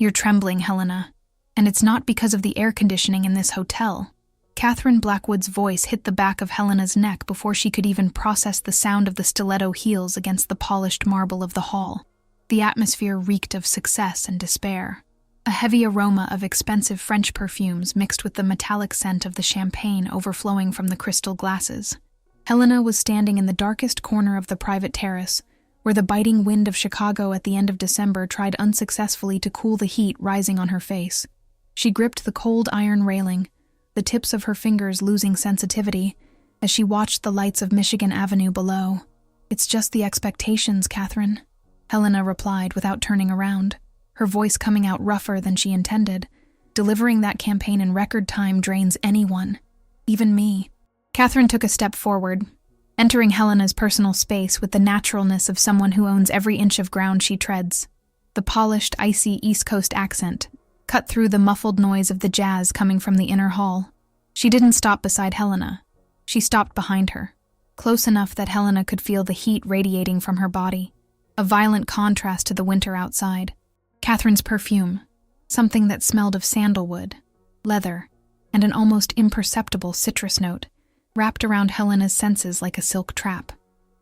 You're trembling, Helena. And it's not because of the air conditioning in this hotel. Catherine Blackwood's voice hit the back of Helena's neck before she could even process the sound of the stiletto heels against the polished marble of the hall. The atmosphere reeked of success and despair. A heavy aroma of expensive French perfumes mixed with the metallic scent of the champagne overflowing from the crystal glasses. Helena was standing in the darkest corner of the private terrace, where the biting wind of Chicago at the end of December tried unsuccessfully to cool the heat rising on her face. She gripped the cold iron railing, the tips of her fingers losing sensitivity, as she watched the lights of Michigan Avenue below. "It's just the expectations, Catherine," Helena replied without turning around, her voice coming out rougher than she intended. "Delivering that campaign in record time drains anyone, even me." Catherine took a step forward, entering Helena's personal space with the naturalness of someone who owns every inch of ground she treads. The polished, icy East Coast accent cut through the muffled noise of the jazz coming from the inner hall. She didn't stop beside Helena. She stopped behind her, close enough that Helena could feel the heat radiating from her body, a violent contrast to the winter outside. Catherine's perfume, something that smelled of sandalwood, leather, and an almost imperceptible citrus note, wrapped around Helena's senses like a silk trap.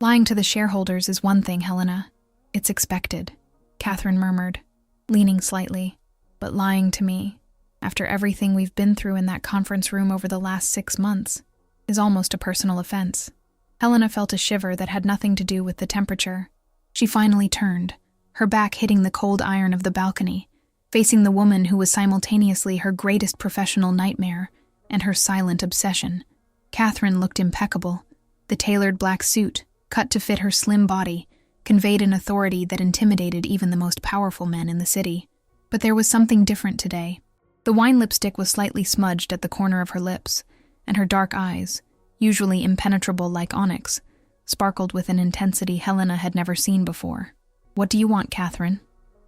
"Lying to the shareholders is one thing, Helena. It's expected," Catherine murmured, leaning slightly. "But lying to me, after everything we've been through in that conference room over the last 6 months, is almost a personal offense." Helena felt a shiver that had nothing to do with the temperature. She finally turned, her back hitting the cold iron of the balcony, facing the woman who was simultaneously her greatest professional nightmare and her silent obsession. Catherine looked impeccable. The tailored black suit, cut to fit her slim body, conveyed an authority that intimidated even the most powerful men in the city. But there was something different today. The wine lipstick was slightly smudged at the corner of her lips, and her dark eyes, usually impenetrable like onyx, sparkled with an intensity Helena had never seen before. "What do you want, Catherine?"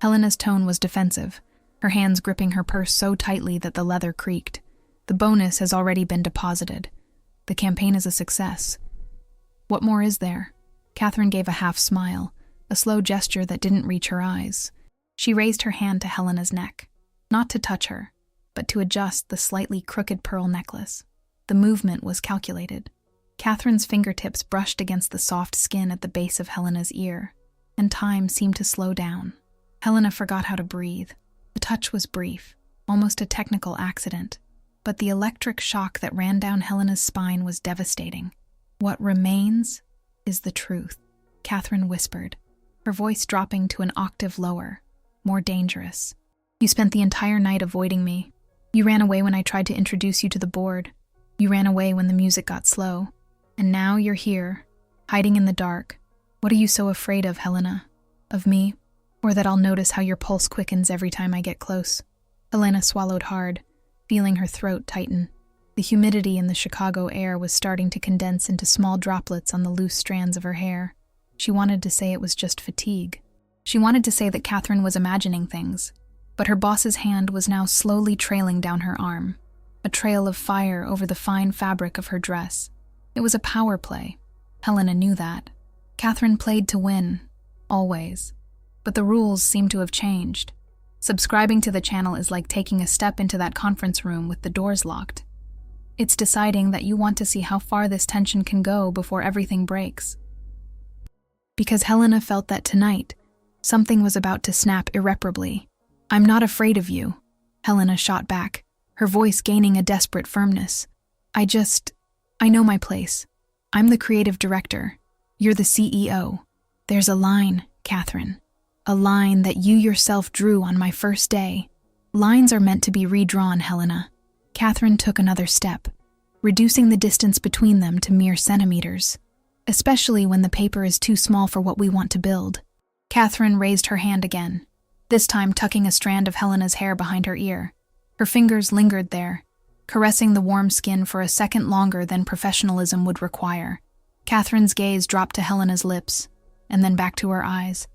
Helena's tone was defensive, her hands gripping her purse so tightly that the leather creaked. "The bonus has already been deposited. The campaign is a success. What more is there?" Catherine gave a half smile, a slow gesture that didn't reach her eyes. She raised her hand to Helena's neck, not to touch her, but to adjust the slightly crooked pearl necklace. The movement was calculated. Catherine's fingertips brushed against the soft skin at the base of Helena's ear, and time seemed to slow down. Helena forgot how to breathe. The touch was brief, almost a technical accident, but the electric shock that ran down Helena's spine was devastating. "What remains is the truth," Catherine whispered, her voice dropping to an octave lower, more dangerous. "You spent the entire night avoiding me. You ran away when I tried to introduce you to the board. You ran away when the music got slow. And now you're here, hiding in the dark. What are you so afraid of, Helena? Of me? Or that I'll notice how your pulse quickens every time I get close?" Helena swallowed hard, feeling her throat tighten. The humidity in the Chicago air was starting to condense into small droplets on the loose strands of her hair. She wanted to say it was just fatigue. She wanted to say that Catherine was imagining things, but her boss's hand was now slowly trailing down her arm, a trail of fire over the fine fabric of her dress. It was a power play. Helena knew that. Catherine played to win, always. But the rules seemed to have changed. Subscribing to the channel is like taking a step into that conference room with the doors locked. It's deciding that you want to see how far this tension can go before everything breaks. Because Helena felt that tonight, something was about to snap irreparably. "I'm not afraid of you," Helena shot back, her voice gaining a desperate firmness. I know my place. I'm the creative director. You're the CEO. There's a line, Catherine. A line that you yourself drew on my first day. Lines are meant to be redrawn, Helena." Catherine took another step, reducing the distance between them to mere centimeters, especially when the paper is too small for what we want to build. Catherine raised her hand again, this time tucking a strand of Helena's hair behind her ear. Her fingers lingered there, caressing the warm skin for a second longer than professionalism would require. Catherine's gaze dropped to Helena's lips, and then back to her eyes,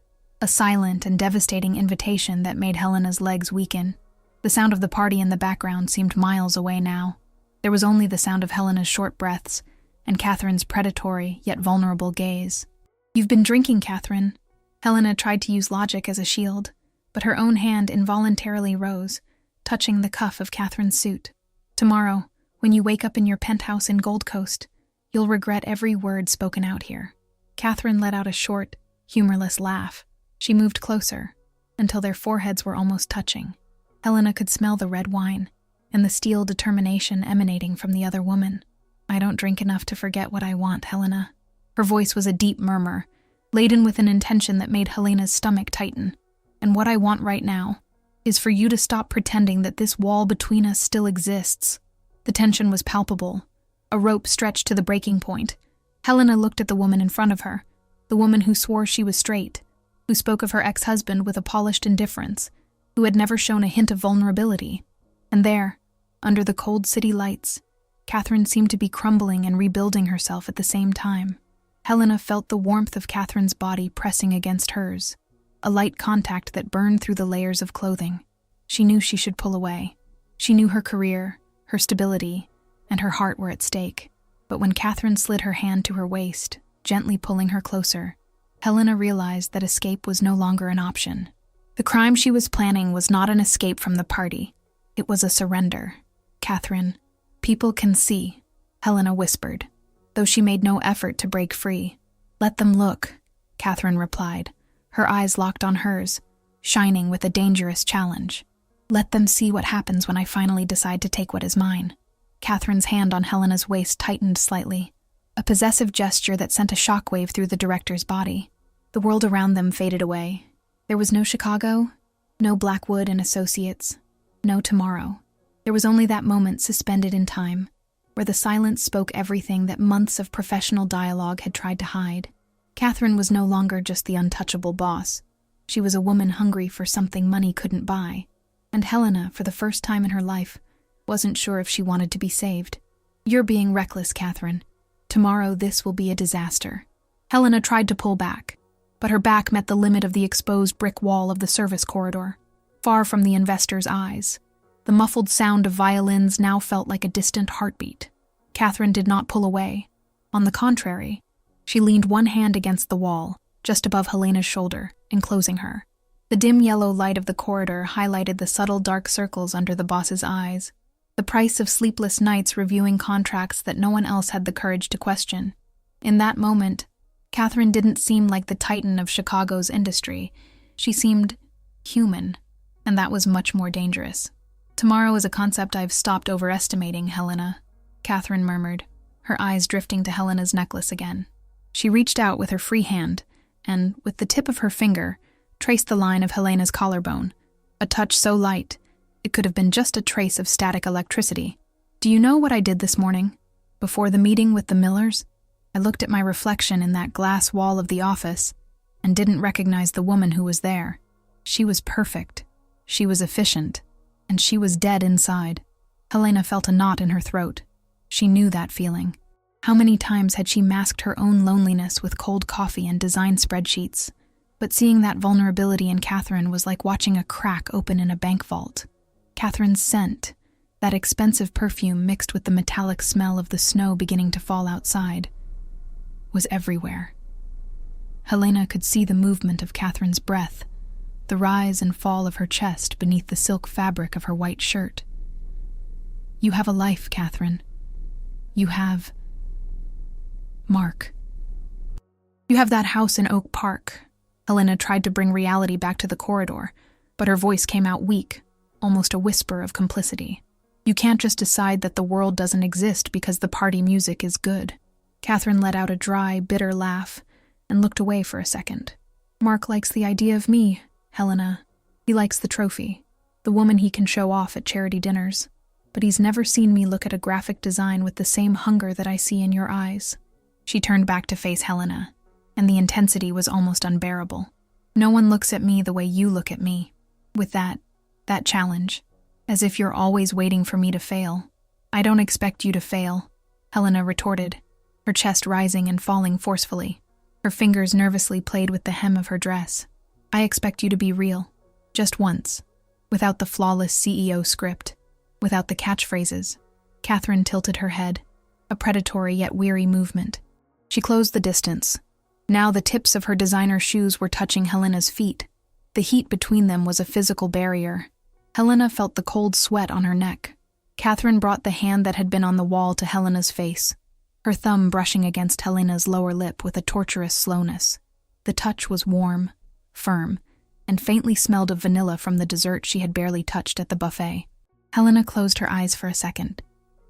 a silent and devastating invitation that made Helena's legs weaken. The sound of the party in the background seemed miles away now. There was only the sound of Helena's short breaths and Catherine's predatory yet vulnerable gaze. "You've been drinking, Catherine." Helena tried to use logic as a shield, but her own hand involuntarily rose, touching the cuff of Catherine's suit. "Tomorrow, when you wake up in your penthouse in Gold Coast, you'll regret every word spoken out here." Catherine let out a short, humorless laugh. She moved closer, until their foreheads were almost touching. Helena could smell the red wine, and the steel determination emanating from the other woman. "I don't drink enough to forget what I want, Helena." Her voice was a deep murmur, laden with an intention that made Helena's stomach tighten. "And what I want right now is for you to stop pretending that this wall between us still exists." The tension was palpable, a rope stretched to the breaking point. Helena looked at the woman in front of her, the woman who swore she was straight, who spoke of her ex-husband with a polished indifference, who had never shown a hint of vulnerability. And there, under the cold city lights, Catherine seemed to be crumbling and rebuilding herself at the same time. Helena felt the warmth of Catherine's body pressing against hers, a light contact that burned through the layers of clothing. She knew she should pull away. She knew her career, her stability, and her heart were at stake. But when Catherine slid her hand to her waist, gently pulling her closer, Helena realized that escape was no longer an option. The crime she was planning was not an escape from the party. It was a surrender. "Catherine, people can see," Helena whispered, though she made no effort to break free. "Let them look," Catherine replied, her eyes locked on hers, shining with a dangerous challenge. "Let them see what happens when I finally decide to take what is mine." Catherine's hand on Helena's waist tightened slightly, a possessive gesture that sent a shockwave through the director's body. The world around them faded away. There was no Chicago, no Blackwood and Associates, no tomorrow. There was only that moment suspended in time, where the silence spoke everything that months of professional dialogue had tried to hide. Catherine was no longer just the untouchable boss. She was a woman hungry for something money couldn't buy. And Helena, for the first time in her life, wasn't sure if she wanted to be saved. "You're being reckless, Catherine. Tomorrow this will be a disaster." Helena tried to pull back, but her back met the limit of the exposed brick wall of the service corridor, far from the investor's eyes. The muffled sound of violins now felt like a distant heartbeat. Catherine did not pull away. On the contrary, she leaned one hand against the wall, just above Helena's shoulder, enclosing her. The dim yellow light of the corridor highlighted the subtle dark circles under the boss's eyes, the price of sleepless nights reviewing contracts that no one else had the courage to question. In that moment, Catherine didn't seem like the titan of Chicago's industry. She seemed human, and that was much more dangerous. "Tomorrow is a concept I've stopped overestimating, Helena," Catherine murmured, her eyes drifting to Helena's necklace again. She reached out with her free hand and, with the tip of her finger, traced the line of Helena's collarbone, a touch so light it could have been just a trace of static electricity. "Do you know what I did this morning? Before the meeting with the Millers, I looked at my reflection in that glass wall of the office and didn't recognize the woman who was there. She was perfect, she was efficient, and she was dead inside." Helena felt a knot in her throat. She knew that feeling. How many times had she masked her own loneliness with cold coffee and design spreadsheets? But seeing that vulnerability in Catherine was like watching a crack open in a bank vault. Catherine's scent, that expensive perfume mixed with the metallic smell of the snow beginning to fall outside, was everywhere. Helena could see the movement of Catherine's breath, the rise and fall of her chest beneath the silk fabric of her white shirt. "You have a life, Catherine. You have Mark. You have that house in Oak Park." Helena tried to bring reality back to the corridor, but her voice came out weak, almost a whisper of complicity. "You can't just decide that the world doesn't exist because the party music is good." Catherine let out a dry, bitter laugh and looked away for a second. "Mark likes the idea of me, Helena. He likes the trophy, the woman he can show off at charity dinners. But he's never seen me look at a graphic design with the same hunger that I see in your eyes." She turned back to face Helena, and the intensity was almost unbearable. "No one looks at me the way you look at me, with that challenge, as if you're always waiting for me to fail." "I don't expect you to fail," Helena retorted, her chest rising and falling forcefully. Her fingers nervously played with the hem of her dress. "I expect you to be real, just once, without the flawless CEO script, without the catchphrases." Catherine tilted her head, a predatory yet weary movement. She closed the distance. Now the tips of her designer shoes were touching Helena's feet, The heat between them was a physical barrier. Helena felt the cold sweat on her neck. Catherine brought the hand that had been on the wall to Helena's face, her thumb brushing against Helena's lower lip with a torturous slowness. The touch was warm, firm, and faintly smelled of vanilla from the dessert she had barely touched at the buffet. Helena closed her eyes for a second,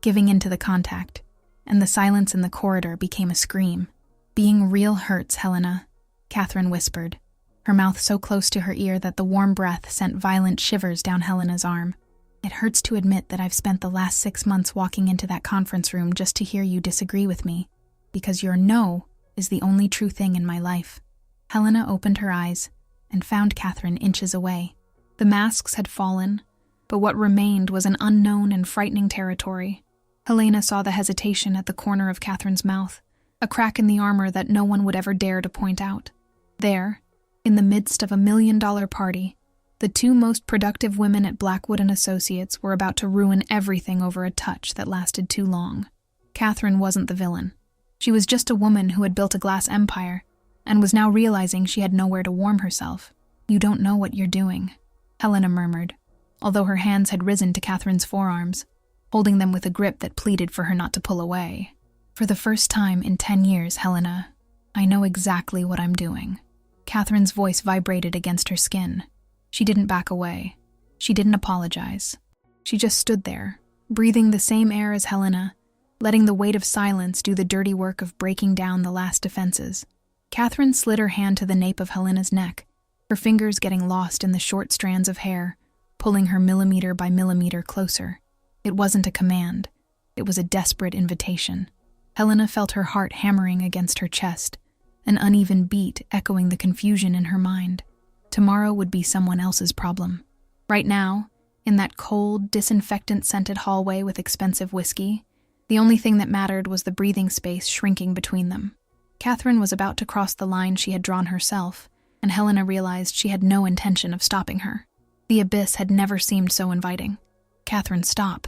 giving in to the contact, and the silence in the corridor became a scream. "Being real hurts, Helena," Catherine whispered, her mouth so close to her ear that the warm breath sent violent shivers down Helena's arm. "It hurts to admit that I've spent the last 6 months walking into that conference room just to hear you disagree with me, because your no is the only true thing in my life." Helena opened her eyes and found Catherine inches away. The masks had fallen, but what remained was an unknown and frightening territory. Helena saw the hesitation at the corner of Catherine's mouth, a crack in the armor that no one would ever dare to point out. There, in the midst of $1 million party, the two most productive women at Blackwood and Associates were about to ruin everything over a touch that lasted too long. Catherine wasn't the villain. She was just a woman who had built a glass empire and was now realizing she had nowhere to warm herself. "You don't know what you're doing," Helena murmured, although her hands had risen to Catherine's forearms, holding them with a grip that pleaded for her not to pull away. "For the first time in 10 years, Helena, I know exactly what I'm doing." Catherine's voice vibrated against her skin. She didn't back away. She didn't apologize. She just stood there, breathing the same air as Helena, letting the weight of silence do the dirty work of breaking down the last defenses. Catherine slid her hand to the nape of Helena's neck, her fingers getting lost in the short strands of hair, pulling her millimeter by millimeter closer. It wasn't a command. It was a desperate invitation. Helena felt her heart hammering against her chest, an uneven beat echoing the confusion in her mind. Tomorrow would be someone else's problem. Right now, in that cold, disinfectant-scented hallway with expensive whiskey, the only thing that mattered was the breathing space shrinking between them. Catherine was about to cross the line she had drawn herself, and Helena realized she had no intention of stopping her. The abyss had never seemed so inviting. "Catherine, stop.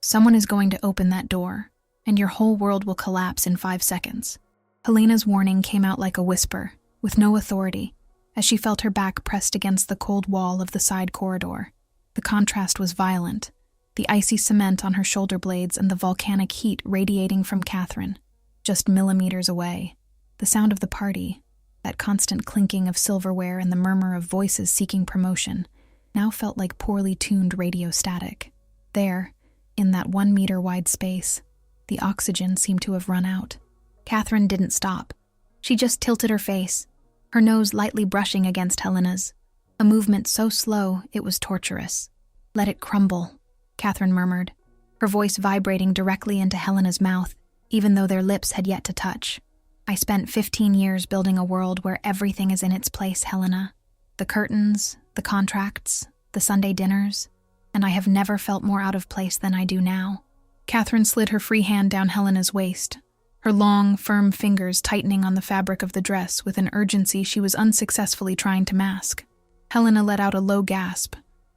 Someone is going to open that door, and your whole world will collapse in 5 seconds." Helena's warning came out like a whisper, with no authority, as she felt her back pressed against the cold wall of the side corridor. The contrast was violent, the icy cement on her shoulder blades and the volcanic heat radiating from Catherine, just millimeters away. The sound of the party, that constant clinking of silverware and the murmur of voices seeking promotion, now felt like poorly tuned radio static. There, in that 1-meter-wide space, the oxygen seemed to have run out. Catherine didn't stop. She just tilted her face, her nose lightly brushing against Helena's, a movement so slow it was torturous. "Let it crumble," Catherine murmured, her voice vibrating directly into Helena's mouth, even though their lips had yet to touch. "I spent 15 years building a world where everything is in its place, Helena. The curtains, the contracts, the Sunday dinners, and I have never felt more out of place than I do now." Catherine slid her free hand down Helena's waist, her long, firm fingers tightening on the fabric of the dress with an urgency she was unsuccessfully trying to mask. Helena let out a low gasp,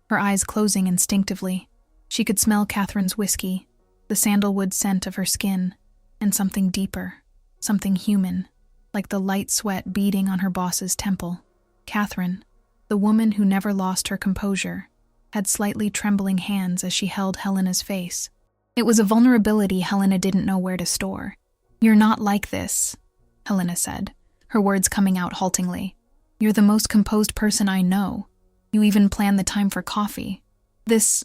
her eyes closing instinctively. She could smell Catherine's whiskey, the sandalwood scent of her skin, and something deeper, something human, like the light sweat beading on her boss's temple. Catherine, the woman who never lost her composure, had slightly trembling hands as she held Helena's face. It was a vulnerability Helena didn't know where to store. "You're not like this," Helena said, her words coming out haltingly. "You're the most composed person I know. You even plan the time for coffee. This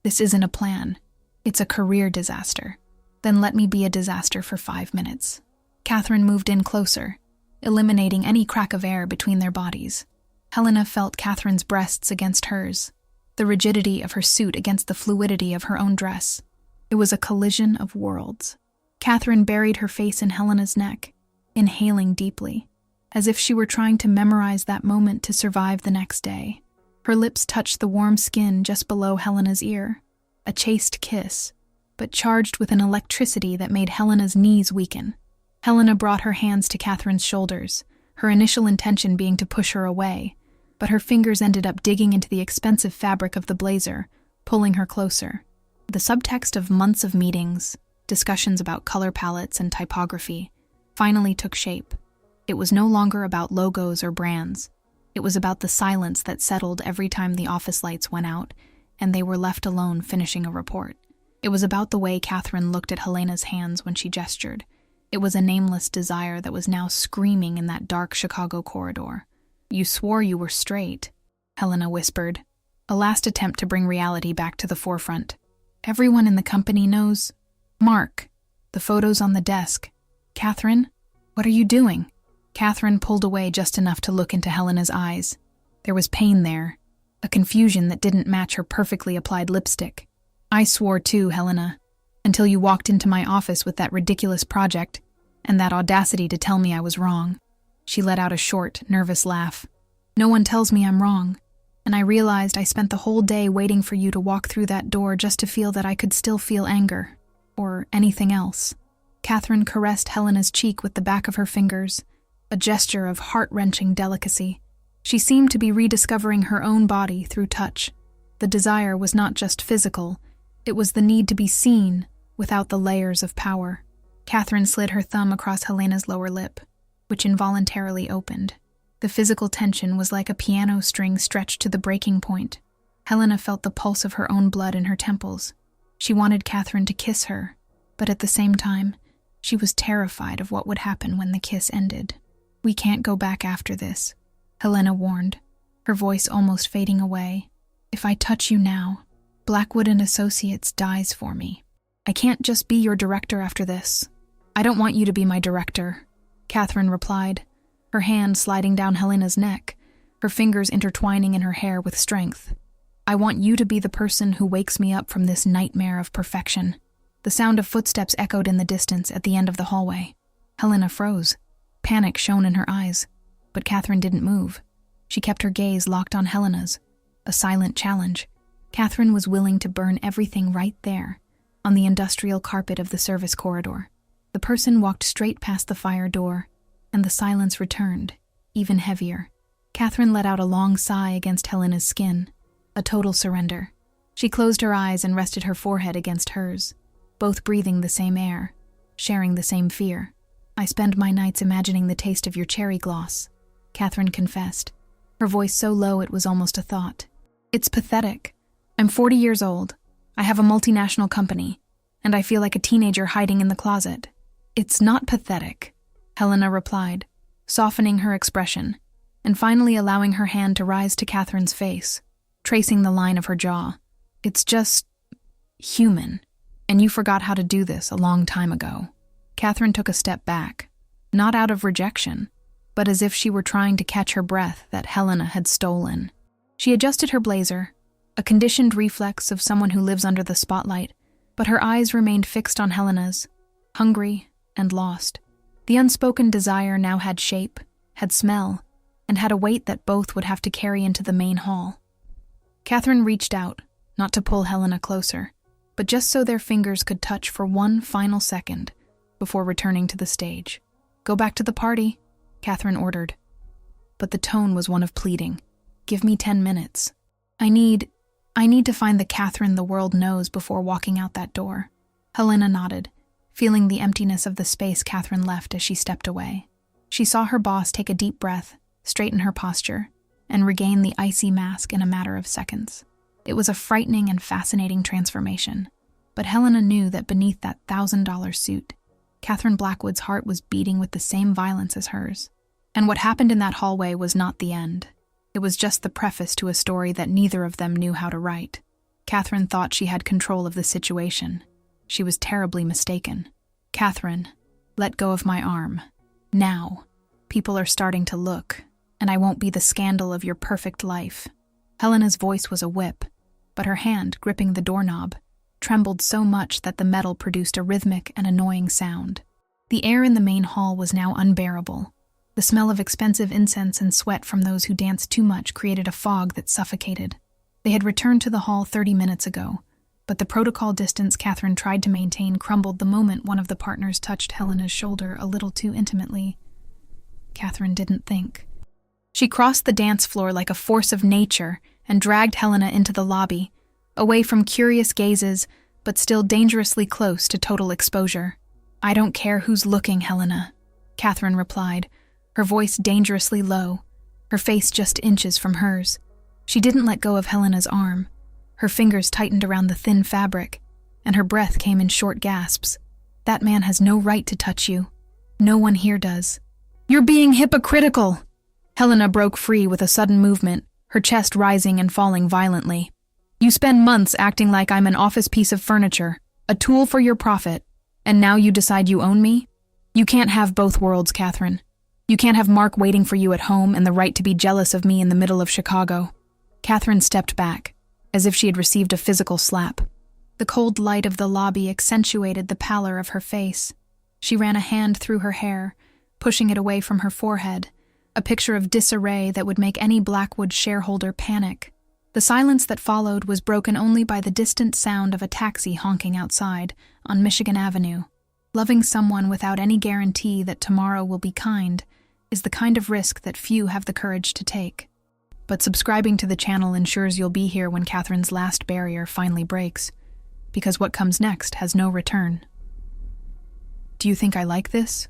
isn't a plan. It's a career disaster. Then let me be a disaster for 5 minutes." Catherine moved in closer, eliminating any crack of air between their bodies. Helena felt Catherine's breasts against hers, the rigidity of her suit against the fluidity of her own dress. It was a collision of worlds. Catherine buried her face in Helena's neck, inhaling deeply, as if she were trying to memorize that moment to survive the next day. Her lips touched the warm skin just below Helena's ear, a chaste kiss, but charged with an electricity that made Helena's knees weaken. Helena brought her hands to Catherine's shoulders, her initial intention being to push her away, but her fingers ended up digging into the expensive fabric of the blazer, pulling her closer. The subtext of months of meetings, discussions about color palettes and typography, finally took shape. It was no longer about logos or brands. It was about the silence that settled every time the office lights went out, and they were left alone finishing a report. It was about the way Catherine looked at Helena's hands when she gestured. It was a nameless desire that was now screaming in that dark Chicago corridor. "You swore you were straight," Helena whispered, a last attempt to bring reality back to the forefront. "Everyone in the company knows. Mark, the photos on the desk. Catherine, what are you doing?" Catherine pulled away just enough to look into Helena's eyes. There was pain there, a confusion that didn't match her perfectly applied lipstick. "I swore too, Helena, until you walked into my office with that ridiculous project and that audacity to tell me I was wrong." She let out a short, nervous laugh. "No one tells me I'm wrong, and I realized I spent the whole day waiting for you to walk through that door just to feel that I could still feel anger, or anything else." Catherine caressed Helena's cheek with the back of her fingers, a gesture of heart-wrenching delicacy. She seemed to be rediscovering her own body through touch. The desire was not just physical, it was the need to be seen without the layers of power. Catherine slid her thumb across Helena's lower lip, which involuntarily opened. The physical tension was like a piano string stretched to the breaking point. Helena felt the pulse of her own blood in her temples. She wanted Catherine to kiss her, but at the same time, she was terrified of what would happen when the kiss ended. "We can't go back after this," Helena warned, her voice almost fading away. "If I touch you now, Blackwood and Associates dies for me. I can't just be your director after this." "I don't want you to be my director," Catherine replied, her hand sliding down Helena's neck, her fingers intertwining in her hair with strength. "I want you to be the person who wakes me up from this nightmare of perfection." The sound of footsteps echoed in the distance at the end of the hallway. Helena froze. Panic shone in her eyes, but Catherine didn't move. She kept her gaze locked on Helena's, a silent challenge. Catherine was willing to burn everything right there, on the industrial carpet of the service corridor. The person walked straight past the fire door, and the silence returned, even heavier. Catherine let out a long sigh against Helena's skin, a total surrender. She closed her eyes and rested her forehead against hers, both breathing the same air, sharing the same fear. "I spend my nights imagining the taste of your cherry gloss," Catherine confessed, her voice so low it was almost a thought. "It's pathetic. I'm 40 years old. I have a multinational company, and I feel like a teenager hiding in the closet." "It's not pathetic," Helena replied, softening her expression, and finally allowing her hand to rise to Catherine's face, tracing the line of her jaw. "It's just human, and you forgot how to do this a long time ago." Catherine took a step back, not out of rejection, but as if she were trying to catch her breath that Helena had stolen. She adjusted her blazer, a conditioned reflex of someone who lives under the spotlight, but her eyes remained fixed on Helena's, hungry and lost. The unspoken desire now had shape, had smell, and had a weight that both would have to carry into the main hall. Catherine reached out, not to pull Helena closer, but just so their fingers could touch for one final second before returning to the stage. "Go back to the party," Catherine ordered. But the tone was one of pleading. "Give me 10 minutes. I need to find the Catherine the world knows before walking out that door." Helena nodded, feeling the emptiness of the space Catherine left as she stepped away. She saw her boss take a deep breath, straighten her posture, and regain the icy mask in a matter of seconds. It was a frightening and fascinating transformation, but Helena knew that beneath that $1,000 suit, Catherine Blackwood's heart was beating with the same violence as hers. And what happened in that hallway was not the end. It was just the preface to a story that neither of them knew how to write. Catherine thought she had control of the situation. She was terribly mistaken. "Catherine, let go of my arm. Now. People are starting to look, and I won't be the scandal of your perfect life." Helena's voice was a whip, but her hand, gripping the doorknob, trembled so much that the metal produced a rhythmic and annoying sound. The air in the main hall was now unbearable. The smell of expensive incense and sweat from those who danced too much created a fog that suffocated. They had returned to the hall 30 minutes ago, but the protocol distance Catherine tried to maintain crumbled the moment one of the partners touched Helena's shoulder a little too intimately. Catherine didn't think. She crossed the dance floor like a force of nature and dragged Helena into the lobby, away from curious gazes, but still dangerously close to total exposure. "I don't care who's looking, Helena," Catherine replied, her voice dangerously low, her face just inches from hers. She didn't let go of Helena's arm. Her fingers tightened around the thin fabric, and her breath came in short gasps. "That man has no right to touch you. No one here does." "You're being hypocritical!" Helena broke free with a sudden movement, her chest rising and falling violently. "You spend months acting like I'm an office piece of furniture, a tool for your profit, and now you decide you own me? You can't have both worlds, Catherine. You can't have Mark waiting for you at home and the right to be jealous of me in the middle of Chicago." Catherine stepped back, as if she had received a physical slap. The cold light of the lobby accentuated the pallor of her face. She ran a hand through her hair, pushing it away from her forehead, a picture of disarray that would make any Blackwood shareholder panic. The silence that followed was broken only by the distant sound of a taxi honking outside on Michigan Avenue. Loving someone without any guarantee that tomorrow will be kind is the kind of risk that few have the courage to take. But subscribing to the channel ensures you'll be here when Catherine's last barrier finally breaks, because what comes next has no return. "Do you think I like this?"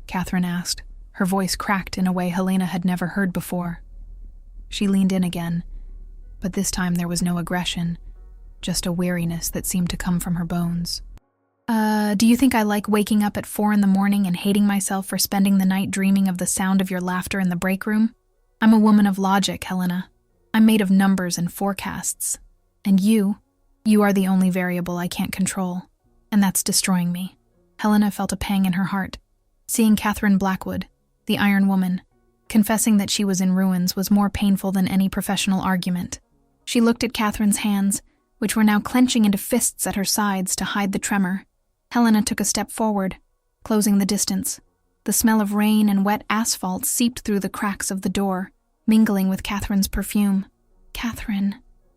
Catherine asked, her voice cracked in a way Helena had never heard before. She leaned in again, but this time there was no aggression, just a weariness that seemed to come from her bones. Do you think I like waking up at 4 in the morning and hating myself for spending the night dreaming of the sound of your laughter in the break room? I'm a woman of logic, Helena. I'm made of numbers and forecasts. And you are the only variable I can't control, and that's destroying me." Helena felt a pang in her heart. Seeing Catherine Blackwood, the Iron Woman, confessing that she was in ruins was more painful than any professional argument. She looked at Catherine's hands, which were now clenching into fists at her sides to hide the tremor. Helena took a step forward, closing the distance. The smell of rain and wet asphalt seeped through the cracks of the door, mingling with Catherine's perfume. "Catherine,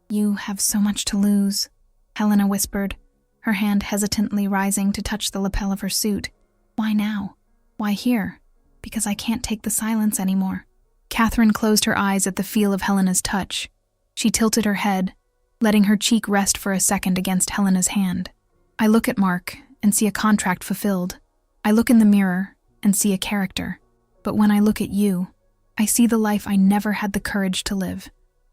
you have so much to lose," Helena whispered, her hand hesitantly rising to touch the lapel of her suit. "Why now? Why here? Because I can't take the silence anymore." Catherine closed her eyes at the feel of Helena's touch. She tilted her head, letting her cheek rest for a second against Helena's hand. "I look at Mark and see a contract fulfilled. I look in the mirror and see a character. But when I look at you, I see the life I never had the courage to live.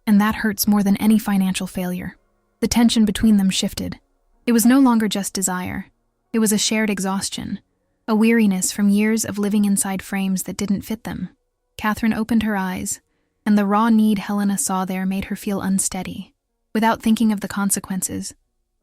And that hurts more than any financial failure." The tension between them shifted. It was no longer just desire. It was a shared exhaustion, a weariness from years of living inside frames that didn't fit them. Catherine opened her eyes, and the raw need Helena saw there made her feel unsteady. Without thinking of the consequences,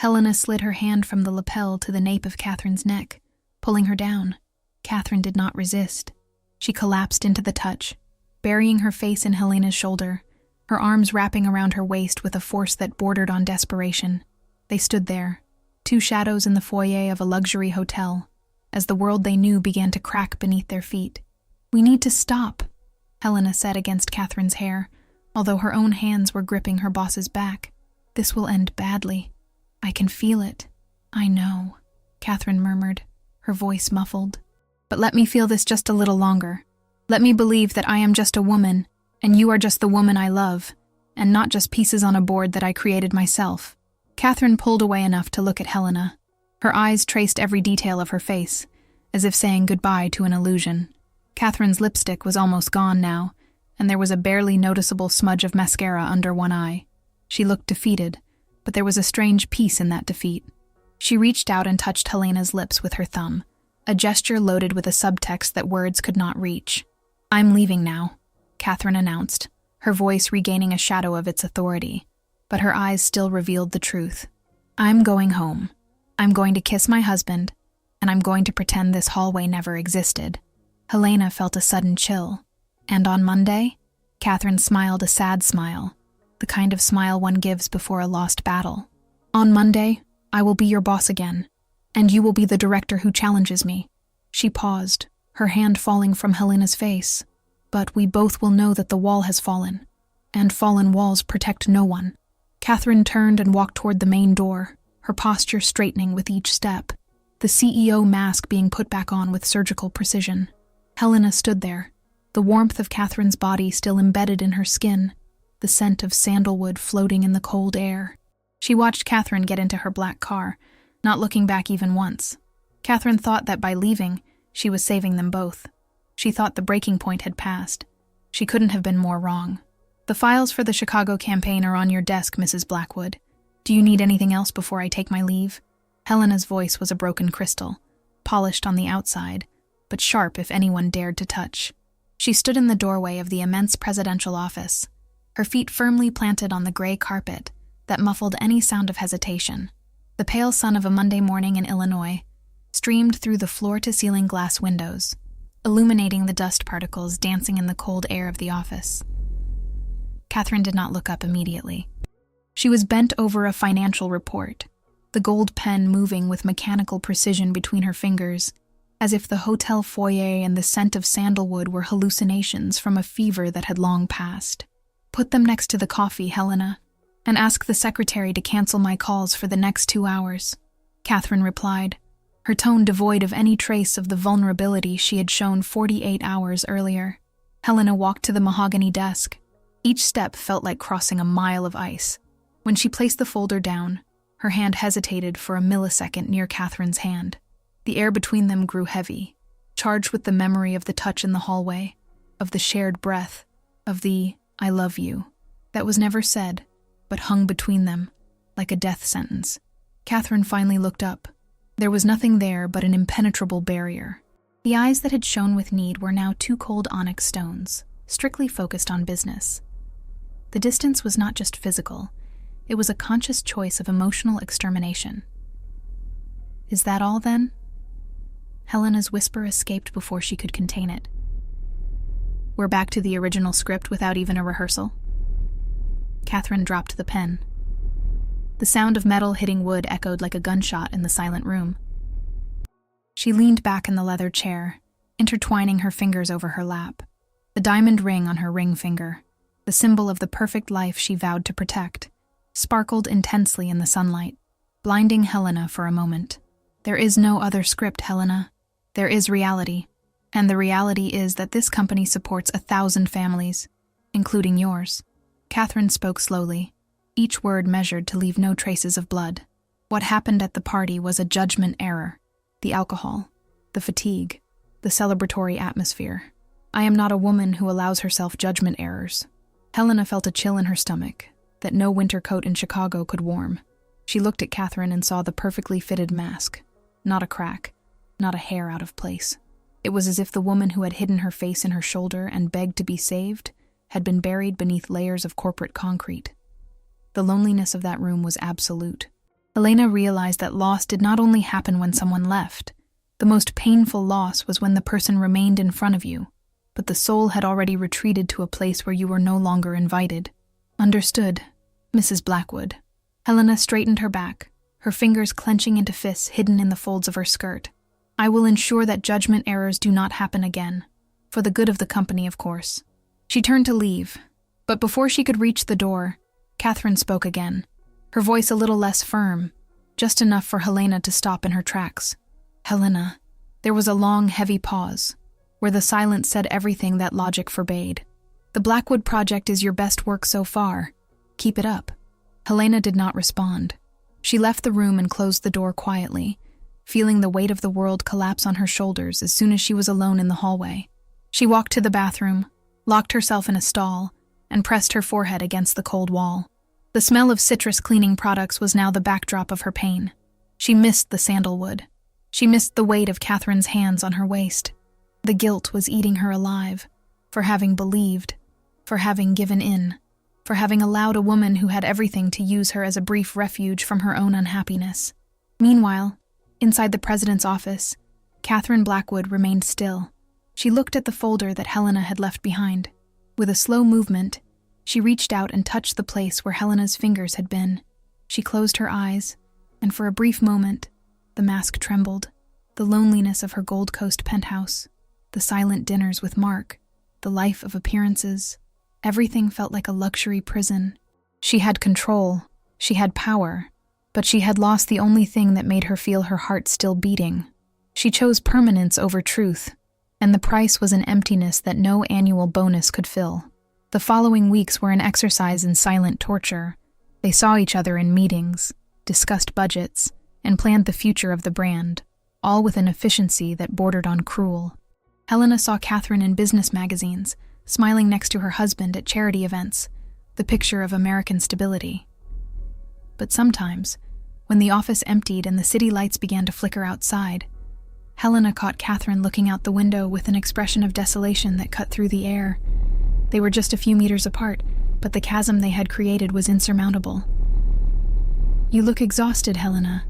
Helena slid her hand from the lapel to the nape of Catherine's neck, pulling her down. Catherine did not resist. She collapsed into the touch, burying her face in Helena's shoulder, her arms wrapping around her waist with a force that bordered on desperation. They stood there, two shadows in the foyer of a luxury hotel, as the world they knew began to crack beneath their feet. "We need to stop," Helena said against Catherine's hair, although her own hands were gripping her boss's back. "This will end badly. I can feel it." "I know," Catherine murmured, her voice muffled. "But let me feel this just a little longer. Let me believe that I am just a woman, and you are just the woman I love, and not just pieces on a board that I created myself." Catherine pulled away enough to look at Helena. Her eyes traced every detail of her face, as if saying goodbye to an illusion. Catherine's lipstick was almost gone now, and there was a barely noticeable smudge of mascara under one eye. She looked defeated, but there was a strange peace in that defeat. She reached out and touched Helena's lips with her thumb, a gesture loaded with a subtext that words could not reach. "I'm leaving now," Catherine announced, her voice regaining a shadow of its authority, but her eyes still revealed the truth. "I'm going home. I'm going to kiss my husband, and I'm going to pretend this hallway never existed." Helena felt a sudden chill. "And on Monday?" Catherine smiled a sad smile, the kind of smile one gives before a lost battle. "On Monday, I will be your boss again, and you will be the director who challenges me." She paused, her hand falling from Helena's face. "But we both will know that the wall has fallen, and fallen walls protect no one." Catherine turned and walked toward the main door, her posture straightening with each step, the CEO mask being put back on with surgical precision. Helena stood there, the warmth of Catherine's body still embedded in her skin, the scent of sandalwood floating in the cold air. She watched Catherine get into her black car, not looking back even once. Catherine thought that by leaving, she was saving them both. She thought the breaking point had passed, She couldn't have been more wrong. "The files for the Chicago campaign are on your desk, Mrs. Blackwood. Do you need anything else before I take my leave?" Helena's voice was a broken crystal, polished on the outside, but sharp if anyone dared to touch. She stood in the doorway of the immense presidential office, her feet firmly planted on the gray carpet that muffled any sound of hesitation. The pale sun of a Monday morning in Illinois streamed through the floor-to-ceiling glass windows, illuminating the dust particles dancing in the cold air of the office. Catherine did not look up immediately. She was bent over a financial report, the gold pen moving with mechanical precision between her fingers, as if the hotel foyer and the scent of sandalwood were hallucinations from a fever that had long passed. "Put them next to the coffee, Helena, and ask the secretary to cancel my calls for the next 2 hours," Catherine replied, her tone devoid of any trace of the vulnerability she had shown 48 hours earlier. Helena walked to the mahogany desk. Each step felt like crossing a mile of ice. When she placed the folder down, her hand hesitated for a millisecond near Catherine's hand. The air between them grew heavy, charged with the memory of the touch in the hallway, of the shared breath, of the "I love you" that was never said, but hung between them, like a death sentence. Catherine finally looked up. There was nothing there but an impenetrable barrier. The eyes that had shone with need were now 2 cold onyx stones, strictly focused on business. The distance was not just physical, it was a conscious choice of emotional extermination. "Is that all, then?" Helena's whisper escaped before she could contain it. "We're back to the original script without even a rehearsal?" Catherine dropped the pen. The sound of metal hitting wood echoed like a gunshot in the silent room. She leaned back in the leather chair, intertwining her fingers over her lap. The diamond ring on her ring finger, the symbol of the perfect life she vowed to protect, sparkled intensely in the sunlight, blinding Helena for a moment. "There is no other script, Helena. There is reality. And the reality is that this company supports 1,000 families, including yours." Catherine spoke slowly, each word measured to leave no traces of blood. What happened at the party was a judgment error. The alcohol, the fatigue, the celebratory atmosphere. I am not a woman who allows herself judgment errors. Helena felt a chill in her stomach that no winter coat in Chicago could warm. She looked at Catherine and saw the perfectly fitted mask. Not a crack, not a hair out of place. It was as if the woman who had hidden her face in her shoulder and begged to be saved had been buried beneath layers of corporate concrete. The loneliness of that room was absolute. Helena realized that loss did not only happen when someone left. The most painful loss was when the person remained in front of you, but the soul had already retreated to a place where you were no longer invited. "Understood, Mrs. Blackwood." Helena straightened her back, her fingers clenching into fists hidden in the folds of her skirt. "I will ensure that judgment errors do not happen again. For the good of the company, of course." She turned to leave, but before she could reach the door, Catherine spoke again, her voice a little less firm, just enough for Helena to stop in her tracks. "Helena." There was a long, heavy pause, where the silence said everything that logic forbade. "The Blackwood Project is your best work so far. Keep it up." Helena did not respond. She left the room and closed the door quietly, feeling the weight of the world collapse on her shoulders as soon as she was alone in the hallway. She walked to the bathroom, locked herself in a stall, and pressed her forehead against the cold wall. The smell of citrus cleaning products was now the backdrop of her pain. She missed the sandalwood. She missed the weight of Catherine's hands on her waist. The guilt was eating her alive, for having believed, for having given in, for having allowed a woman who had everything to use her as a brief refuge from her own unhappiness. Meanwhile, inside the president's office, Catherine Blackwood remained still. She looked at the folder that Helena had left behind. With a slow movement, she reached out and touched the place where Helena's fingers had been. She closed her eyes, and for a brief moment, the mask trembled. The loneliness of her Gold Coast penthouse, the silent dinners with Mark, the life of appearances, everything felt like a luxury prison. She had control, she had power, but she had lost the only thing that made her feel her heart still beating. She chose permanence over truth, and the price was an emptiness that no annual bonus could fill. The following weeks were an exercise in silent torture. They saw each other in meetings, discussed budgets, and planned the future of the brand, all with an efficiency that bordered on cruel. Helena saw Catherine in business magazines, smiling next to her husband at charity events, the picture of American stability. But sometimes, when the office emptied and the city lights began to flicker outside, Helena caught Catherine looking out the window with an expression of desolation that cut through the air. They were just a few meters apart, but the chasm they had created was insurmountable. "You look exhausted, Helena,"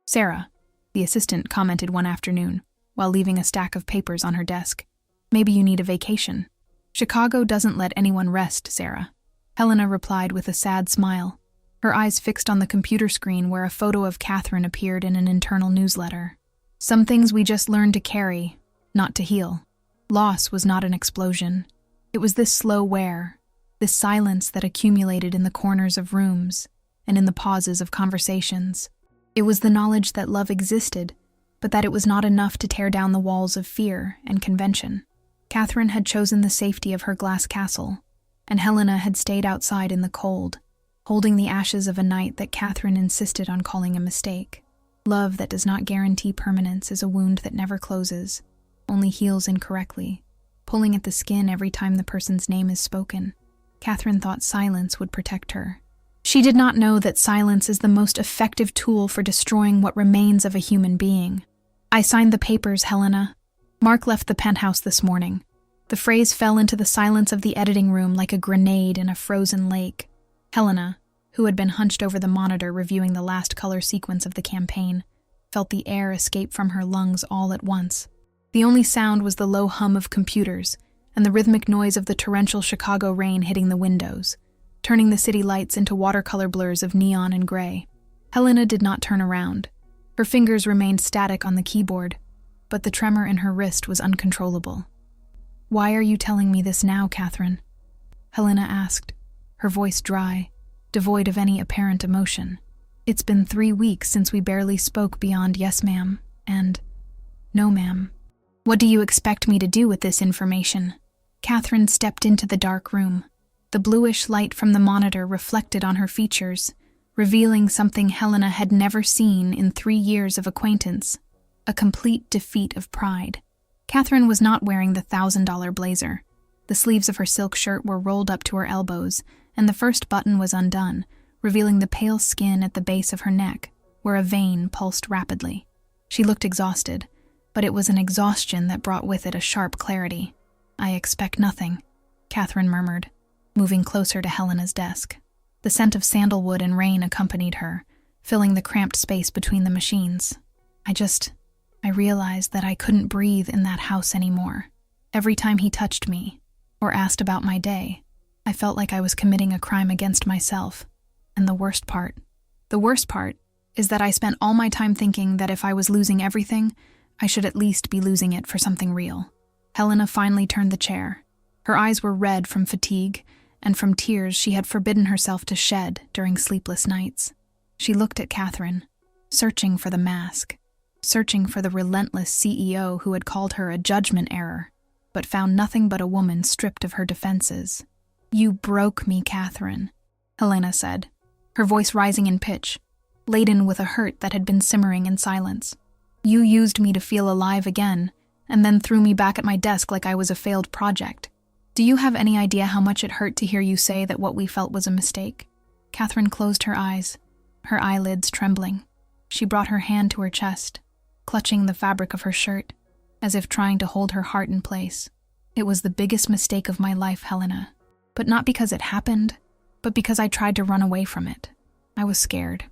Sarah, the assistant, commented one afternoon, while leaving a stack of papers on her desk. "Maybe you need a vacation." "Chicago doesn't let anyone rest, Sarah," Helena replied with a sad smile, her eyes fixed on the computer screen where a photo of Catherine appeared in an internal newsletter. "Some things we just learn to carry, not to heal." Loss was not an explosion. It was this slow wear, this silence that accumulated in the corners of rooms and in the pauses of conversations. It was the knowledge that love existed, but that it was not enough to tear down the walls of fear and convention. Catherine had chosen the safety of her glass castle, and Helena had stayed outside in the cold, holding the ashes of a night that Catherine insisted on calling a mistake. Love that does not guarantee permanence is a wound that never closes, only heals incorrectly, pulling at the skin every time the person's name is spoken. Catherine thought silence would protect her. She did not know that silence is the most effective tool for destroying what remains of a human being. "I signed the papers, Helena. Mark left the penthouse this morning." The phrase fell into the silence of the editing room like a grenade in a frozen lake. Helena, who had been hunched over the monitor reviewing the last color sequence of the campaign, felt the air escape from her lungs all at once. The only sound was the low hum of computers and the rhythmic noise of the torrential Chicago rain hitting the windows, turning the city lights into watercolor blurs of neon and gray. Helena did not turn around. Her fingers remained static on the keyboard, but the tremor in her wrist was uncontrollable. "Why are you telling me this now, Catherine?" Helena asked, her voice dry, devoid of any apparent emotion. "It's been 3 weeks since we barely spoke beyond 'yes, ma'am' and 'no, ma'am.' What do you expect me to do with this information?" Catherine stepped into the dark room. The bluish light from the monitor reflected on her features, revealing something Helena had never seen in 3 years of acquaintance, a complete defeat of pride. Catherine was not wearing the $1,000 blazer. The sleeves of her silk shirt were rolled up to her elbows, and the first button was undone, revealing the pale skin at the base of her neck, where a vein pulsed rapidly. She looked exhausted, but it was an exhaustion that brought with it a sharp clarity. "I expect nothing," Catherine murmured, moving closer to Helena's desk. The scent of sandalwood and rain accompanied her, filling the cramped space between the machines. I realized that I couldn't breathe in that house anymore. Every time he touched me, or asked about my day, I felt like I was committing a crime against myself. And the worst part is that I spent all my time thinking that if I was losing everything, I should at least be losing it for something real. Helena finally turned the chair. Her eyes were red from fatigue and from tears she had forbidden herself to shed during sleepless nights. She looked at Catherine, searching for the mask, searching for the relentless CEO who had called her a judgment error, but found nothing but a woman stripped of her defenses. "You broke me, Catherine," Helena said, her voice rising in pitch, laden with a hurt that had been simmering in silence. "You used me to feel alive again, and then threw me back at my desk like I was a failed project. Do you have any idea how much it hurt to hear you say that what we felt was a mistake?" Catherine closed her eyes, her eyelids trembling. She brought her hand to her chest, clutching the fabric of her shirt, as if trying to hold her heart in place. "It was the biggest mistake of my life, Helena. But not because it happened, but because I tried to run away from it. I was scared.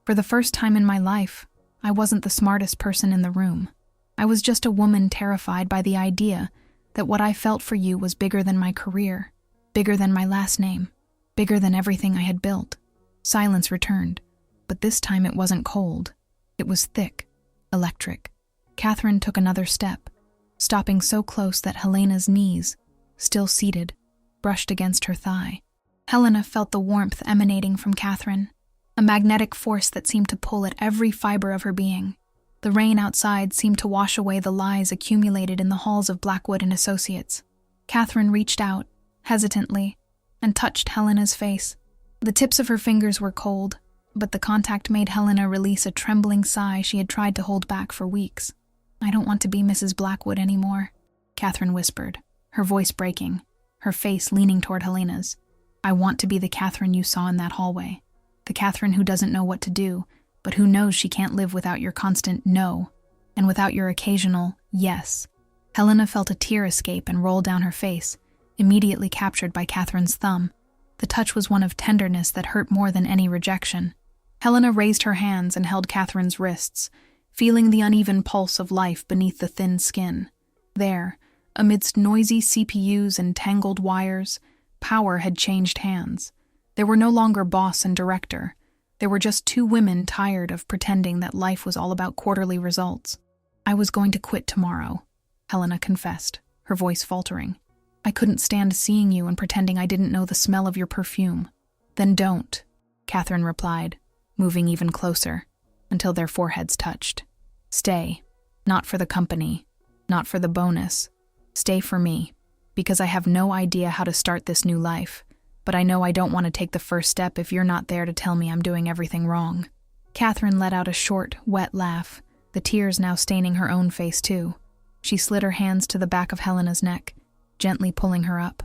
For the first time in my life, I wasn't the smartest person in the room. I was just a woman terrified by the idea that what I felt for you was bigger than my career, bigger than my last name, bigger than everything I had built." Silence returned, but this time it wasn't cold. It was thick, electric. Catherine took another step, stopping so close that Helena's knees, still seated, brushed against her thigh. Helena felt the warmth emanating from Catherine, a magnetic force that seemed to pull at every fiber of her being. The rain outside seemed to wash away the lies accumulated in the halls of Blackwood and Associates. Catherine reached out, hesitantly, and touched Helena's face. The tips of her fingers were cold, but the contact made Helena release a trembling sigh she had tried to hold back for weeks. "I don't want to be Mrs. Blackwood anymore," Catherine whispered, her voice breaking. her face leaning toward Helena's. "I want to be the Catherine you saw in that hallway. The Catherine who doesn't know what to do, but who knows she can't live without your constant no, and without your occasional yes." Helena felt a tear escape and roll down her face, immediately captured by Catherine's thumb. The touch was one of tenderness that hurt more than any rejection. Helena raised her hands and held Catherine's wrists, feeling the uneven pulse of life beneath the thin skin. There, amidst noisy CPUs and tangled wires, power had changed hands. There were no longer boss and director. There were just two women tired of pretending that life was all about quarterly results. "I was going to quit tomorrow," Helena confessed, her voice faltering. "I couldn't stand seeing you and pretending I didn't know the smell of your perfume." "Then don't," Catherine replied, moving even closer, until their foreheads touched. "Stay. Not for the company. Not for the bonus. Stay for me. Because I have no idea how to start this new life. But I know I don't want to take the first step if you're not there to tell me I'm doing everything wrong." Catherine let out a short, wet laugh, the tears now staining her own face too. She slid her hands to the back of Helena's neck, gently pulling her up.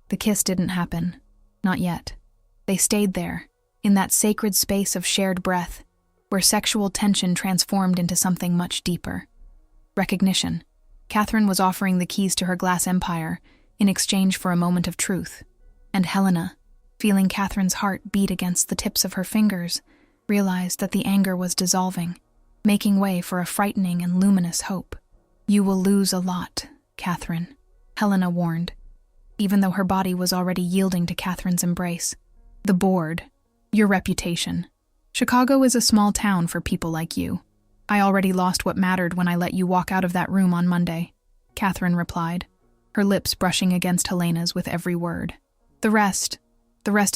The kiss didn't happen. Not yet. They stayed there, in that sacred space of shared breath, where sexual tension transformed into something much deeper. Recognition. Catherine was offering the keys to her glass empire in exchange for a moment of truth. And Helena, feeling Catherine's heart beat against the tips of her fingers, realized that the anger was dissolving, making way for a frightening and luminous hope. "You will lose a lot, Catherine," Helena warned, even though her body was already yielding to Catherine's embrace. "The board. Your reputation. Chicago is a small town for people like you. I already lost what mattered when I let you walk out of that room on Monday," Catherine replied, her lips brushing against Helena's with every word. The rest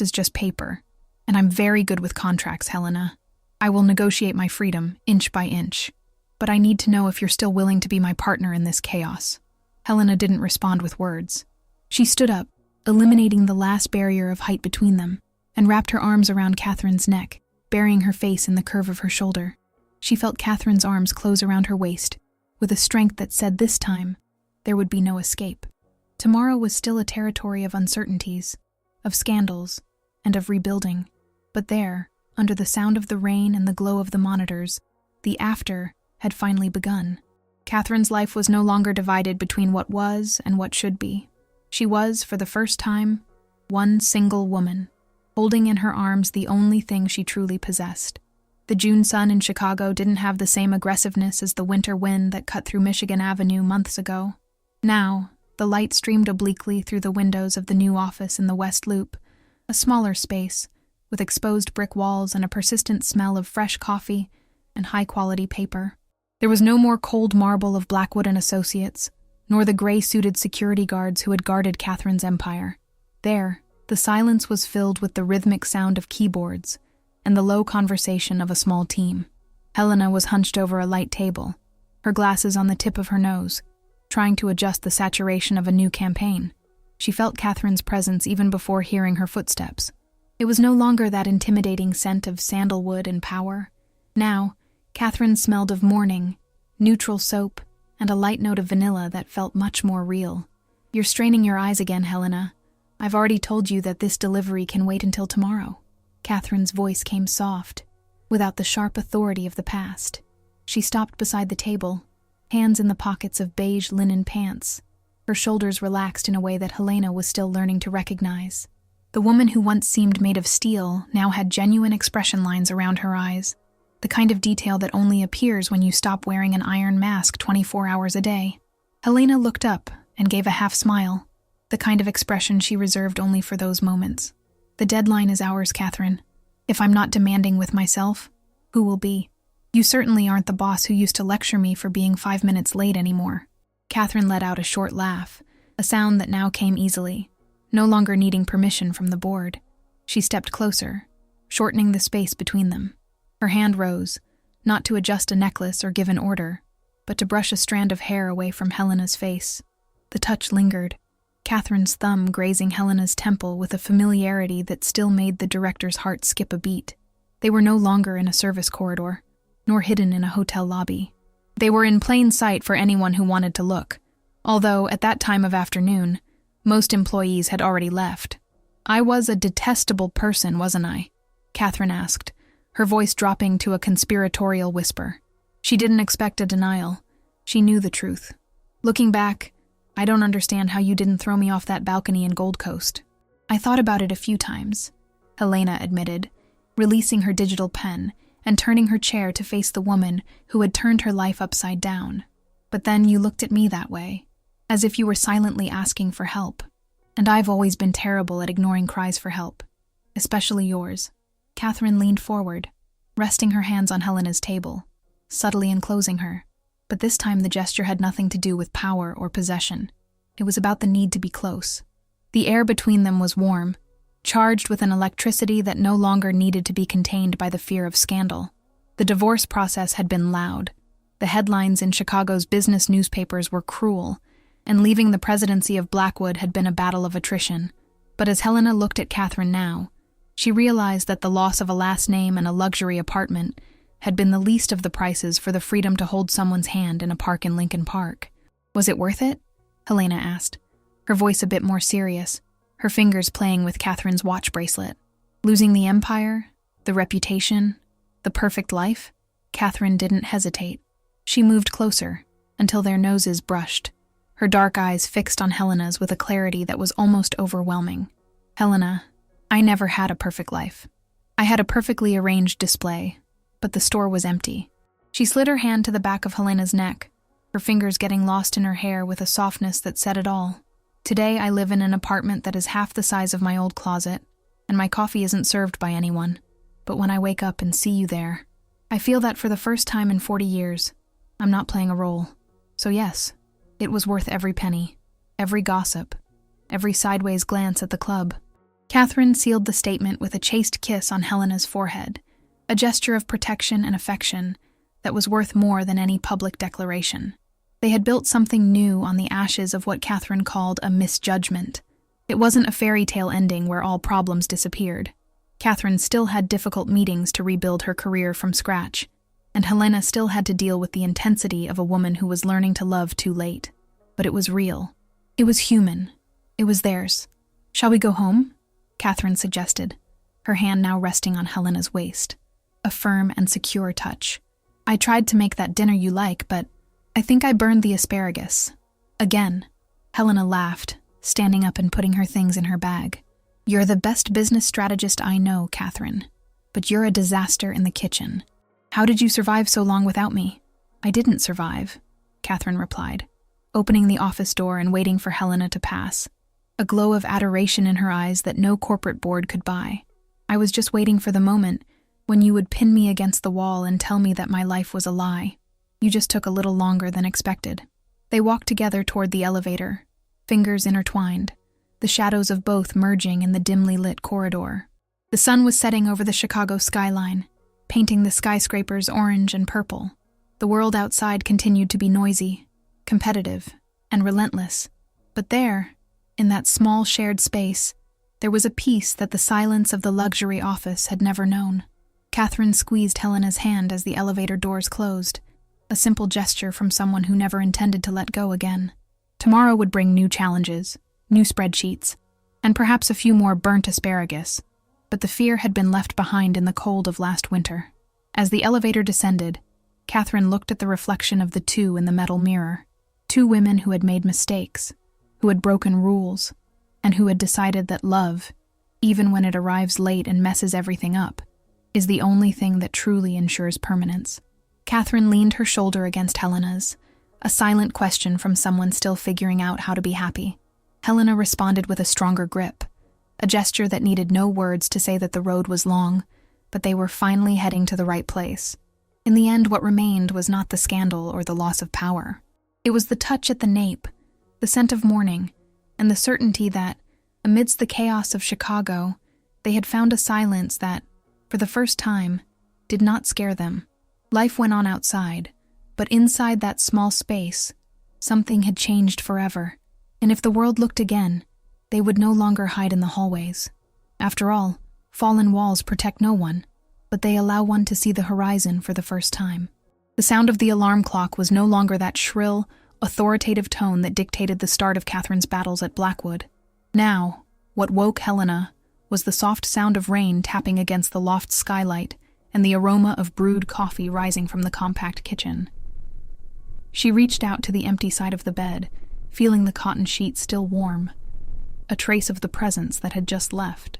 is just paper, and I'm very good with contracts, Helena. I will negotiate my freedom, inch by inch. But I need to know if you're still willing to be my partner in this chaos." Helena didn't respond with words. She stood up, eliminating the last barrier of height between them, and wrapped her arms around Catherine's neck, burying her face in the curve of her shoulder. She felt Catherine's arms close around her waist, with a strength that said this time there would be no escape. Tomorrow was still a territory of uncertainties, of scandals, and of rebuilding. But there, under the sound of the rain and the glow of the monitors, the after had finally begun. Catherine's life was no longer divided between what was and what should be. She was, for the first time, one single woman, holding in her arms the only thing she truly possessed. The June sun in Chicago didn't have the same aggressiveness as the winter wind that cut through Michigan Avenue months ago. Now, the light streamed obliquely through the windows of the new office in the West Loop, a smaller space, with exposed brick walls and a persistent smell of fresh coffee and high-quality paper. There was no more cold marble of Blackwood and Associates, nor the gray-suited security guards who had guarded Catherine's empire. There, the silence was filled with the rhythmic sound of keyboards and the low conversation of a small team. Helena was hunched over a light table, her glasses on the tip of her nose, trying to adjust the saturation of a new campaign. She felt Catherine's presence even before hearing her footsteps. It was no longer that intimidating scent of sandalwood and power. Now, Catherine smelled of morning, neutral soap, and a light note of vanilla that felt much more real. "You're straining your eyes again, Helena. I've already told you that this delivery can wait until tomorrow." Catherine's voice came soft, without the sharp authority of the past. She stopped beside the table, hands in the pockets of beige linen pants, her shoulders relaxed in a way that Helena was still learning to recognize. The woman who once seemed made of steel now had genuine expression lines around her eyes, the kind of detail that only appears when you stop wearing an iron mask 24 hours a day. Helena looked up and gave a half smile, the kind of expression she reserved only for those moments. "The deadline is ours, Catherine. If I'm not demanding with myself, who will be? You certainly aren't the boss who used to lecture me for being 5 minutes late anymore." Catherine let out a short laugh, a sound that now came easily, no longer needing permission from the board. She stepped closer, shortening the space between them. Her hand rose, not to adjust a necklace or give an order, but to brush a strand of hair away from Helena's face. The touch lingered, Catherine's thumb grazing Helena's temple with a familiarity that still made the director's heart skip a beat. They were no longer in a service corridor, nor hidden in a hotel lobby. They were in plain sight for anyone who wanted to look, although, at that time of afternoon, Most employees had already left. "I was a detestable person, wasn't I?" Catherine asked, her voice dropping to a conspiratorial whisper. She didn't expect a denial. She knew the truth. "Looking back, I don't understand how you didn't throw me off that balcony in Gold Coast." "I thought about it a few times," Helena admitted, releasing her digital pen and turning her chair to face the woman who had turned her life upside down. "But then you looked at me that way, as if you were silently asking for help. And I've always been terrible at ignoring cries for help, especially yours." Catherine leaned forward, resting her hands on Helena's table, subtly enclosing her. But this time the gesture had nothing to do with power or possession. It was about the need to be close. The air between them was warm, charged with an electricity that no longer needed to be contained by the fear of scandal. The divorce process had been loud. The headlines in Chicago's business newspapers were cruel, and leaving the presidency of Blackwood had been a battle of attrition. But as Helena looked at Catherine now, she realized that the loss of a last name and a luxury apartment had been the least of the prices for the freedom to hold someone's hand in a park in Lincoln Park. "Was it worth it?" Helena asked, her voice a bit more serious, her fingers playing with Catherine's watch bracelet. "Losing the empire, the reputation, the perfect life?" Catherine didn't hesitate. She moved closer, until their noses brushed, her dark eyes fixed on Helena's with a clarity that was almost overwhelming. "Helena, I never had a perfect life. I had a perfectly arranged display, but the store was empty." She slid her hand to the back of Helena's neck, her fingers getting lost in her hair with a softness that said it all. "Today I live in an apartment that is half the size of my old closet, and my coffee isn't served by anyone. But when I wake up and see you there, I feel that for the first time in 40 years, I'm not playing a role. So yes, it was worth every penny, every gossip, every sideways glance at the club." Catherine sealed the statement with a chaste kiss on Helena's forehead, a gesture of protection and affection that was worth more than any public declaration. They had built something new on the ashes of what Catherine called a misjudgment. It wasn't a fairy tale ending where all problems disappeared. Catherine still had difficult meetings to rebuild her career from scratch, and Helena still had to deal with the intensity of a woman who was learning to love too late. But it was real. It was human. It was theirs. "Shall we go home?" Catherine suggested, her hand now resting on Helena's waist. A firm and secure touch. "I tried to make that dinner you like, but I think I burned the asparagus." Again, Helena laughed, standing up and putting her things in her bag. "You're the best business strategist I know, Catherine, but you're a disaster in the kitchen. How did you survive so long without me?" "I didn't survive," Catherine replied, opening the office door and waiting for Helena to pass, a glow of adoration in her eyes that no corporate board could buy. "I was just waiting for the moment when you would pin me against the wall and tell me that my life was a lie. You just took a little longer than expected." They walked together toward the elevator, fingers intertwined, the shadows of both merging in the dimly lit corridor. The sun was setting over the Chicago skyline, painting the skyscrapers orange and purple. The world outside continued to be noisy, competitive, and relentless. But there, in that small shared space, there was a peace that the silence of the luxury office had never known. Catherine squeezed Helena's hand as the elevator doors closed, a simple gesture from someone who never intended to let go again. Tomorrow would bring new challenges, new spreadsheets, and perhaps a few more burnt asparagus, but the fear had been left behind in the cold of last winter. As the elevator descended, Catherine looked at the reflection of the two in the metal mirror. Two women who had made mistakes, who had broken rules, and who had decided that love, even when it arrives late and messes everything up, is the only thing that truly ensures permanence. Catherine leaned her shoulder against Helena's, a silent question from someone still figuring out how to be happy. Helena responded with a stronger grip, a gesture that needed no words to say that the road was long, but they were finally heading to the right place. In the end, what remained was not the scandal or the loss of power. It was the touch at the nape, the scent of morning, and the certainty that, amidst the chaos of Chicago, they had found a silence that, for the first time, did not scare them. Life went on outside, but inside that small space, something had changed forever. And if the world looked again, they would no longer hide in the hallways. After all, fallen walls protect no one, but they allow one to see the horizon for the first time. The sound of the alarm clock was no longer that shrill, authoritative tone that dictated the start of Catherine's battles at Blackwood. Now, what woke Helena was the soft sound of rain tapping against the loft skylight and the aroma of brewed coffee rising from the compact kitchen. She reached out to the empty side of the bed, feeling the cotton sheet still warm, a trace of the presence that had just left.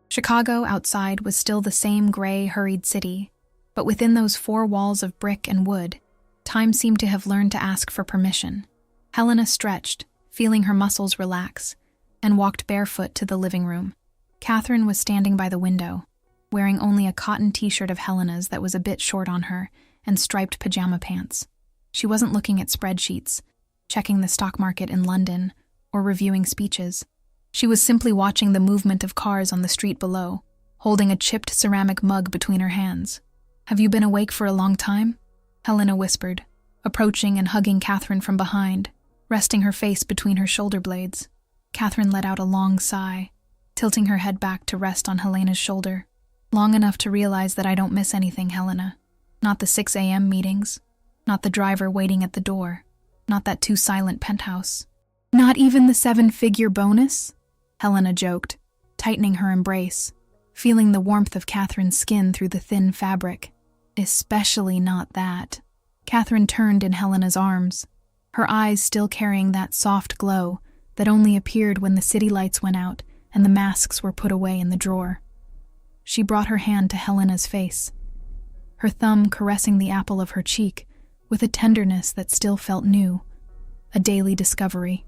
Chicago outside was still the same gray, hurried city, but within those four walls of brick and wood, time seemed to have learned to ask for permission. Helena stretched, feeling her muscles relax, and walked barefoot to the living room. Catherine was standing by the window, wearing only a cotton t-shirt of Helena's that was a bit short on her and striped pajama pants. She wasn't looking at spreadsheets, checking the stock market in London, or reviewing speeches. She was simply watching the movement of cars on the street below, holding a chipped ceramic mug between her hands. "Have you been awake for a long time?" Helena whispered, approaching and hugging Catherine from behind, resting her face between her shoulder blades. Catherine let out a long sigh, tilting her head back to rest on Helena's shoulder. "Long enough to realize that I don't miss anything, Helena. Not the 6 a.m. meetings, not the driver waiting at the door, not that too-silent penthouse. Not even the 7-figure bonus?" Helena joked, tightening her embrace, feeling the warmth of Catherine's skin through the thin fabric. "Especially not that." Catherine turned in Helena's arms, her eyes still carrying that soft glow that only appeared when the city lights went out and the masks were put away in the drawer. She brought her hand to Helena's face, her thumb caressing the apple of her cheek with a tenderness that still felt new, a daily discovery.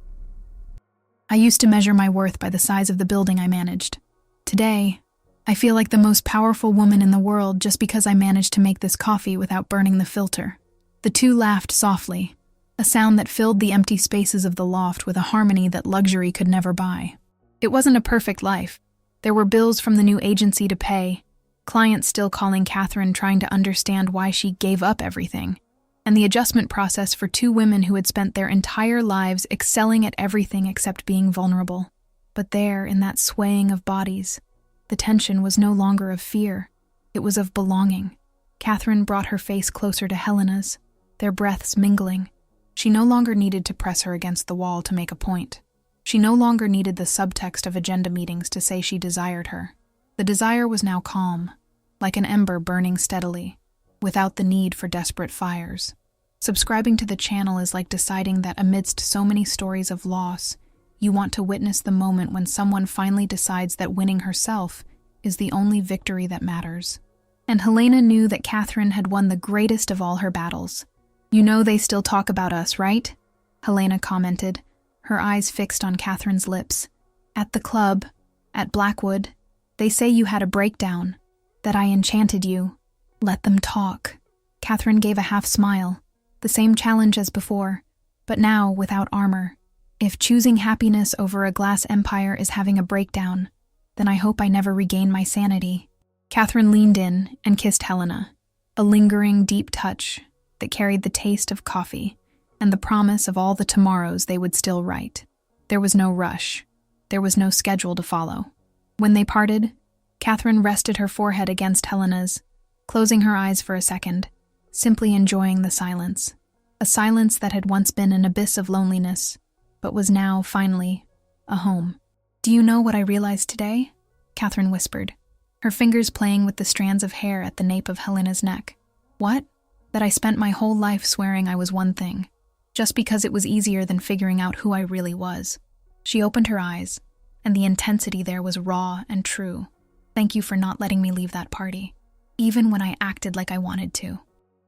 "I used to measure my worth by the size of the building I managed. Today, I feel like the most powerful woman in the world just because I managed to make this coffee without burning the filter." The two laughed softly, a sound that filled the empty spaces of the loft with a harmony that luxury could never buy. It wasn't a perfect life. There were bills from the new agency to pay, clients still calling Catherine trying to understand why she gave up everything, and the adjustment process for two women who had spent their entire lives excelling at everything except being vulnerable. But there, in that swaying of bodies, the tension was no longer of fear. It was of belonging. Catherine brought her face closer to Helena's, their breaths mingling. She no longer needed to press her against the wall to make a point. She no longer needed the subtext of agenda meetings to say she desired her. The desire was now calm, like an ember burning steadily, without the need for desperate fires. Subscribing to the channel is like deciding that amidst so many stories of loss, you want to witness the moment when someone finally decides that winning herself is the only victory that matters. And Helena knew that Catherine had won the greatest of all her battles. "You know they still talk about us, right?" Helena commented, her eyes fixed on Catherine's lips. "At the club, at Blackwood, they say you had a breakdown, that I enchanted you. Let them talk." Catherine gave a half smile, the same challenge as before, but now without armor. "If choosing happiness over a glass empire is having a breakdown, then I hope I never regain my sanity." Catherine leaned in and kissed Helena, a lingering, deep touch that carried the taste of coffee and the promise of all the tomorrows they would still write. There was no rush. There was no schedule to follow. When they parted, Catherine rested her forehead against Helena's, closing her eyes for a second, simply enjoying the silence. A silence that had once been an abyss of loneliness, but was now, finally, a home. "Do you know what I realized today?" Catherine whispered, her fingers playing with the strands of hair at the nape of Helena's neck. "What?" "That I spent my whole life swearing I was one thing, just because it was easier than figuring out who I really was." She opened her eyes, and the intensity there was raw and true. "Thank you for not letting me leave that party, even when I acted like I wanted to."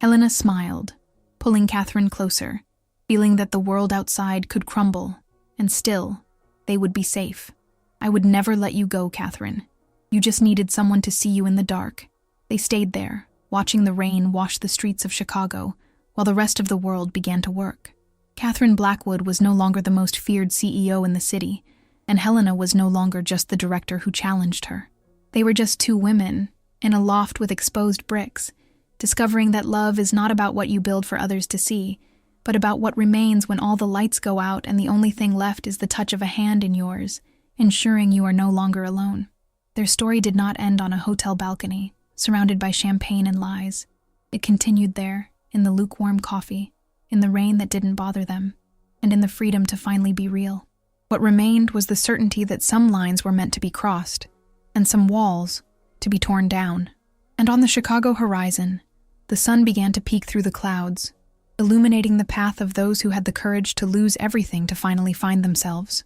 Helena smiled, pulling Catherine closer, feeling that the world outside could crumble, and still, they would be safe. "I would never let you go, Catherine. You just needed someone to see you in the dark." They stayed there, watching the rain wash the streets of Chicago, while the rest of the world began to work. Catherine Blackwood was no longer the most feared CEO in the city, and Helena was no longer just the director who challenged her. They were just two women, in a loft with exposed bricks, discovering that love is not about what you build for others to see, but about what remains when all the lights go out and the only thing left is the touch of a hand in yours, ensuring you are no longer alone. Their story did not end on a hotel balcony, surrounded by champagne and lies. It continued there, in the lukewarm coffee, in the rain that didn't bother them, and in the freedom to finally be real. What remained was the certainty that some lines were meant to be crossed, and some walls to be torn down. And on the Chicago horizon, the sun began to peek through the clouds, illuminating the path of those who had the courage to lose everything to finally find themselves.